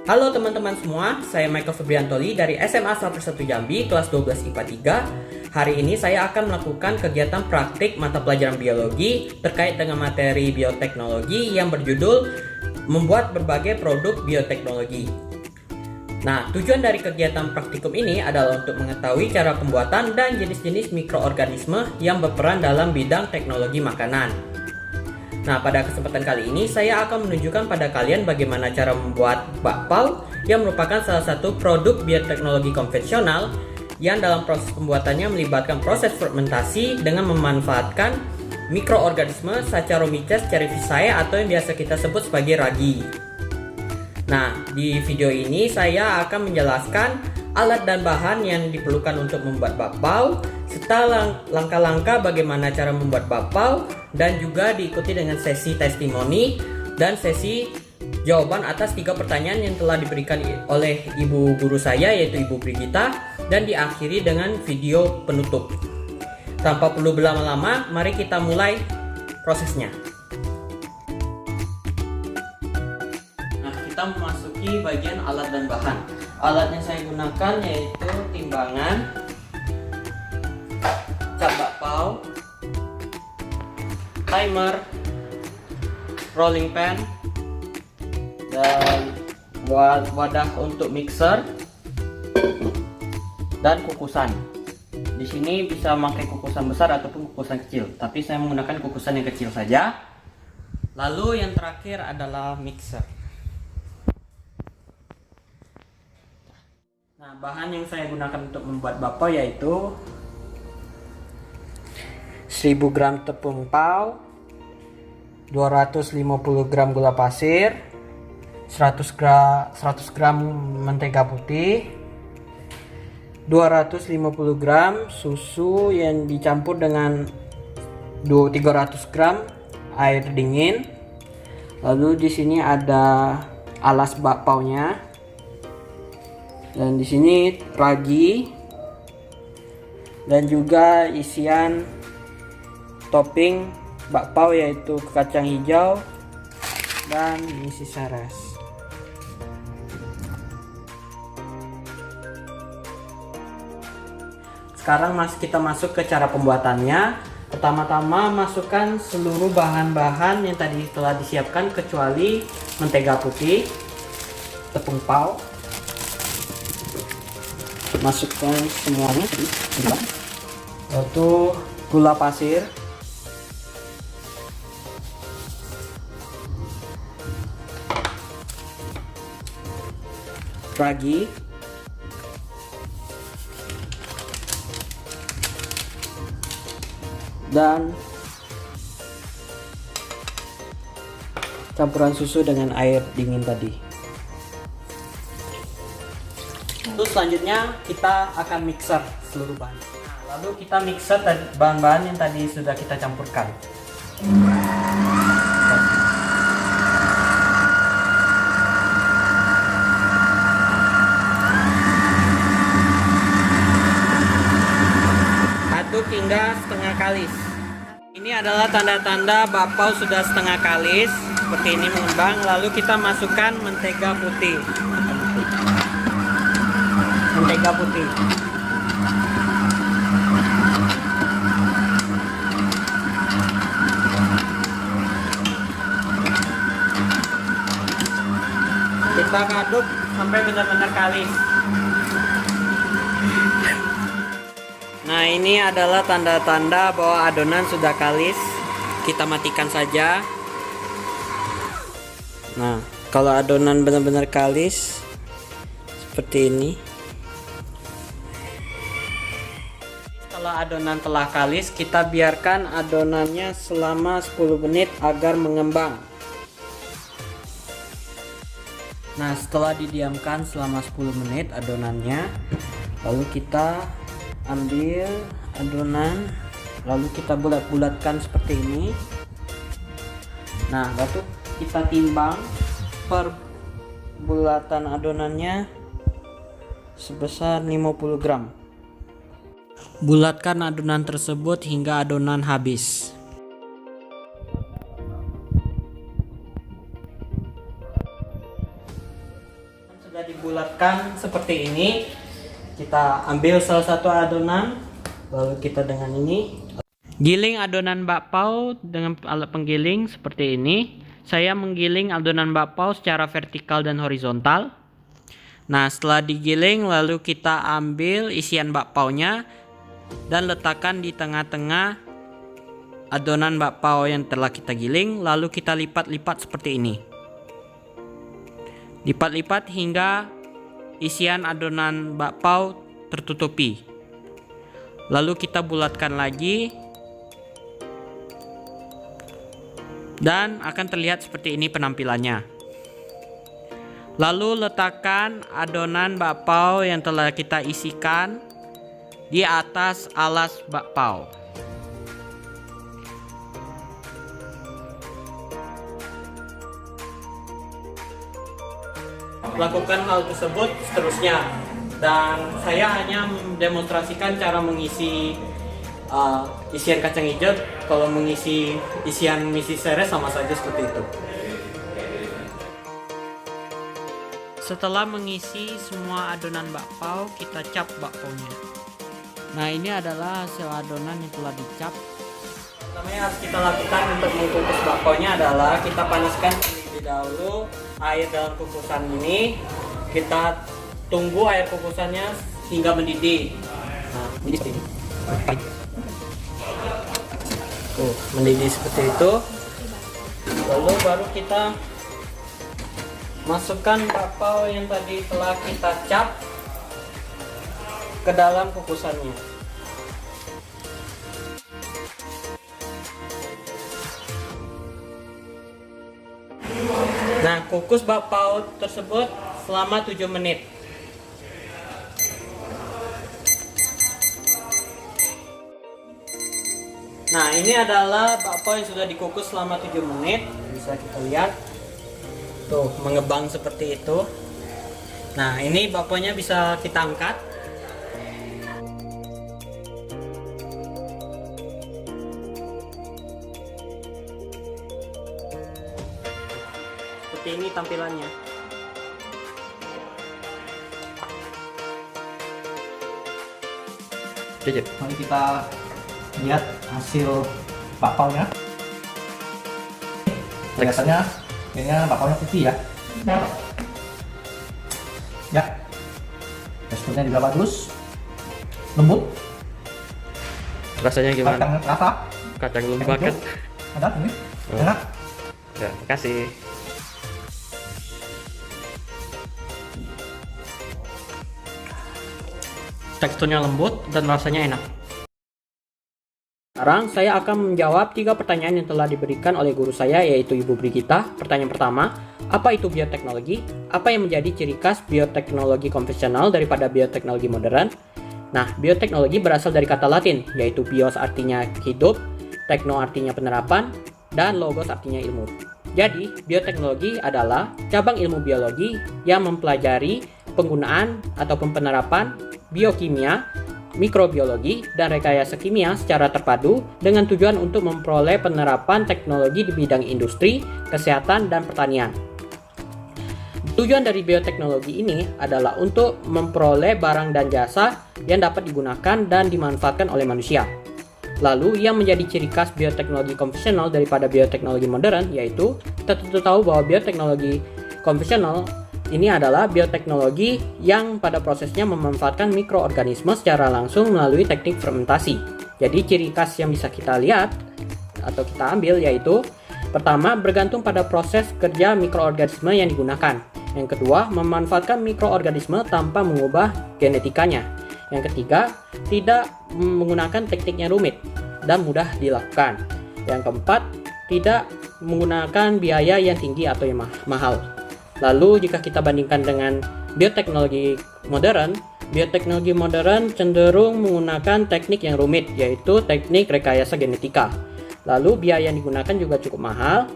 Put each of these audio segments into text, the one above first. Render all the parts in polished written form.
Halo teman-teman semua, saya Michael Febriantoli dari SMA 101 Jambi, kelas 12 IPA 3. Hari ini saya akan melakukan kegiatan praktik mata pelajaran biologi terkait dengan materi bioteknologi yang berjudul Membuat Berbagai Produk Bioteknologi. Nah, tujuan dari kegiatan praktikum ini adalah untuk mengetahui cara pembuatan dan jenis-jenis mikroorganisme yang berperan dalam bidang teknologi makanan. Nah, pada kesempatan kali ini saya akan menunjukkan pada kalian bagaimana cara membuat bakpao yang merupakan salah satu produk bioteknologi konvensional yang dalam proses pembuatannya melibatkan proses fermentasi dengan memanfaatkan mikroorganisme Saccharomyces cerevisiae atau yang biasa kita sebut sebagai ragi. Nah, di video ini saya akan menjelaskan alat dan bahan yang diperlukan untuk membuat bakpao, serta langkah-langkah bagaimana cara membuat bakpao, dan juga diikuti dengan sesi testimoni dan sesi jawaban atas 3 pertanyaan yang telah diberikan oleh ibu guru saya, yaitu Ibu Brigita, dan diakhiri dengan video penutup. Tanpa perlu berlama-lama, mari kita mulai prosesnya. Nah, kita memasuki bagian alat dan bahan. Alat yang saya gunakan yaitu timbangan, cap bakpao, timer, rolling pan, dan wadah untuk mixer dan kukusan. Di sini bisa memakai kukusan besar ataupun kukusan kecil, tapi saya menggunakan kukusan yang kecil saja. Lalu yang terakhir adalah mixer. Nah, bahan yang saya gunakan untuk membuat bakpao yaitu 1000 gram tepung pau, 250 gram gula pasir, 100 gram mentega putih, 250 gram susu yang dicampur dengan 300 gram air dingin. Lalu di sini ada alas bakpaonya. Dan di sini ragi dan juga isian topping bakpao yaitu kacang hijau dan isi seres. Sekarang kita masuk ke cara pembuatannya. Pertama-tama masukkan seluruh bahan-bahan yang tadi telah disiapkan kecuali mentega putih, tepung pau. Masukkan semuanya, yaitu gula pasir, ragi, dan campuran susu dengan air dingin tadi. Terus selanjutnya kita akan mixer seluruh bahan. Nah, lalu kita mixer bahan-bahan yang tadi sudah kita campurkan. Aduk hingga setengah kalis. Ini adalah tanda-tanda bakpao sudah setengah kalis, seperti ini mengembang. Lalu kita masukkan mentega putih. Mentega putih. Kita aduk sampai benar-benar kalis. Nah, ini adalah tanda-tanda bahwa adonan sudah kalis. Kita matikan saja. Nah, kalau adonan benar-benar kalis seperti ini. Setelah adonan telah kalis, kita biarkan adonannya selama 10 menit agar mengembang. Nah, setelah didiamkan selama 10 menit adonannya, lalu kita ambil adonan, lalu kita bulat-bulatkan seperti ini. Nah, lalu kita timbang per bulatan adonannya sebesar 50 gram. Bulatkan adonan tersebut hingga adonan habis. sudah dibulatkan seperti ini, kita ambil salah satu adonan, lalu kita dengan ini giling adonan bakpao dengan alat penggiling seperti ini. Saya menggiling adonan bakpao secara vertikal dan horizontal. Nah, setelah digiling lalu kita ambil isian bakpaonya dan letakkan di tengah-tengah adonan bakpao yang telah kita giling, lalu kita lipat-lipat seperti ini. Lipat-lipat hingga isian adonan bakpao tertutupi. Lalu kita bulatkan lagi dan akan terlihat seperti ini penampilannya. Lalu letakkan adonan bakpao yang telah kita isikan di atas alas bakpao. Lakukan hal tersebut seterusnya, dan saya hanya mendemonstrasikan cara mengisi isian kacang hijau. Kalau mengisi isian mie seres sama saja seperti itu. Setelah mengisi semua adonan bakpao, kita cap bakpaonya. Nah, ini adalah hasil adonan yang telah dicap. Pertama yang harus kita lakukan untuk mengukus bakpaonya adalah kita panaskan terlebih dahulu air dalam kukusan ini. Kita tunggu air kukusannya hingga mendidih. Nah, mendidih seperti ini. Mendidih seperti itu. Lalu baru kita masukkan bakpao yang tadi telah kita cap ke dalam kukusannya. Nah, kukus bakpao tersebut selama 7 menit. Nah, ini adalah bakpao yang sudah dikukus selama 7 menit. Bisa kita lihat. Tuh, mengembang seperti itu. Nah, ini bakpaonya bisa kita angkat. Seperti ini tampilannya. Mari kita lihat hasil bakpaonya. Kelihatannya kayaknya bakpaonya putih ya. Ya, teksturnya juga bagus, lembut. Rasanya gimana? Kacang lembut kan? Ada ini, enak. Ya, makasih. Teksturnya lembut dan rasanya enak. Sekarang saya akan menjawab 3 pertanyaan yang telah diberikan oleh guru saya, yaitu Ibu Brigita. Pertanyaan pertama, apa itu bioteknologi? Apa yang menjadi ciri khas bioteknologi konvensional daripada bioteknologi modern? Nah, bioteknologi berasal dari kata Latin, yaitu bios artinya hidup, tekno artinya penerapan, dan logos artinya ilmu. Jadi, bioteknologi adalah cabang ilmu biologi yang mempelajari penggunaan ataupun penerapan biokimia, mikrobiologi, dan rekayasa kimia secara terpadu dengan tujuan untuk memperoleh penerapan teknologi di bidang industri, kesehatan, dan pertanian. Tujuan dari bioteknologi ini adalah untuk memperoleh barang dan jasa yang dapat digunakan dan dimanfaatkan oleh manusia. Lalu, yang menjadi ciri khas bioteknologi konvensional daripada bioteknologi modern, yaitu kita tentu tahu bahwa bioteknologi konvensional ini adalah bioteknologi yang pada prosesnya memanfaatkan mikroorganisme secara langsung melalui teknik fermentasi. Jadi ciri khas yang bisa kita lihat atau kita ambil yaitu pertama, bergantung pada proses kerja mikroorganisme yang digunakan. Yang kedua, memanfaatkan mikroorganisme tanpa mengubah genetikanya. Yang ketiga, tidak menggunakan teknik yang rumit dan mudah dilakukan. Yang keempat, tidak menggunakan biaya yang tinggi atau yang mahal. Lalu jika kita bandingkan dengan bioteknologi modern cenderung menggunakan teknik yang rumit, yaitu teknik rekayasa genetika. Lalu biaya yang digunakan juga cukup mahal,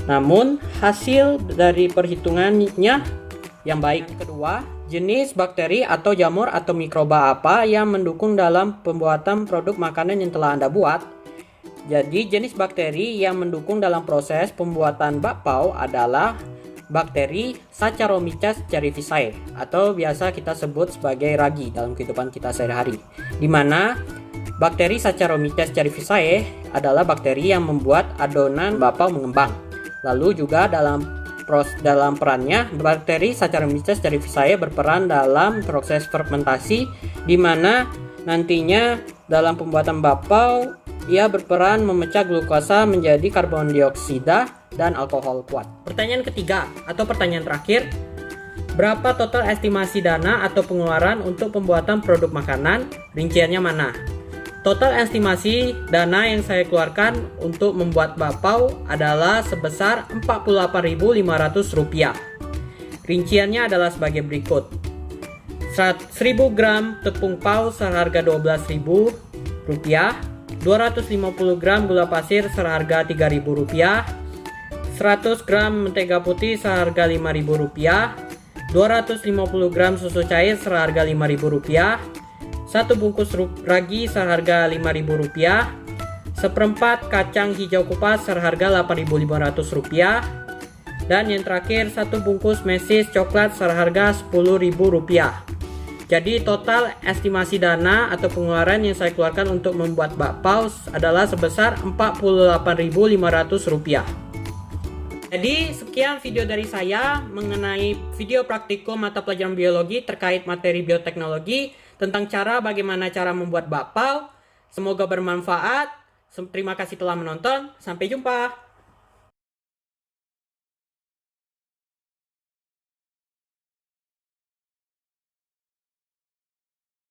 namun hasil dari perhitungannya yang baik. Kedua, jenis bakteri atau jamur atau mikroba apa yang mendukung dalam pembuatan produk makanan yang telah Anda buat. Jadi jenis bakteri yang mendukung dalam proses pembuatan bakpao adalah bakteri Saccharomyces cerevisiae atau biasa kita sebut sebagai ragi dalam kehidupan kita sehari-hari. Di mana bakteri Saccharomyces cerevisiae adalah bakteri yang membuat adonan bakpao mengembang. Lalu juga dalam perannya, bakteri Saccharomyces cerevisiae berperan dalam proses fermentasi, di mana nantinya dalam pembuatan bakpao ia berperan memecah glukosa menjadi karbon dioksida dan alkohol kuat. Pertanyaan ketiga atau pertanyaan terakhir, berapa total estimasi dana atau pengeluaran untuk pembuatan produk makanan? Rinciannya mana? Total estimasi dana yang saya keluarkan untuk membuat bakpao adalah sebesar Rp48.500. Rinciannya adalah sebagai berikut. 1000 gram tepung pau seharga Rp12.000, 250 gram gula pasir seharga Rp3.000, 100 gram mentega putih seharga Rp5.000, 250 gram susu cair seharga Rp5.000, 1 bungkus ragi seharga Rp5.000, seperempat kacang hijau kupas seharga Rp8.500, dan yang terakhir 1 bungkus mesis coklat seharga Rp10.000. Jadi total estimasi dana atau pengeluaran yang saya keluarkan untuk membuat bakpao adalah sebesar Rp48.500. Jadi sekian video dari saya mengenai video praktikum mata pelajaran biologi terkait materi bioteknologi tentang bagaimana cara membuat bakpao. Semoga bermanfaat. Terima kasih telah menonton. Sampai jumpa.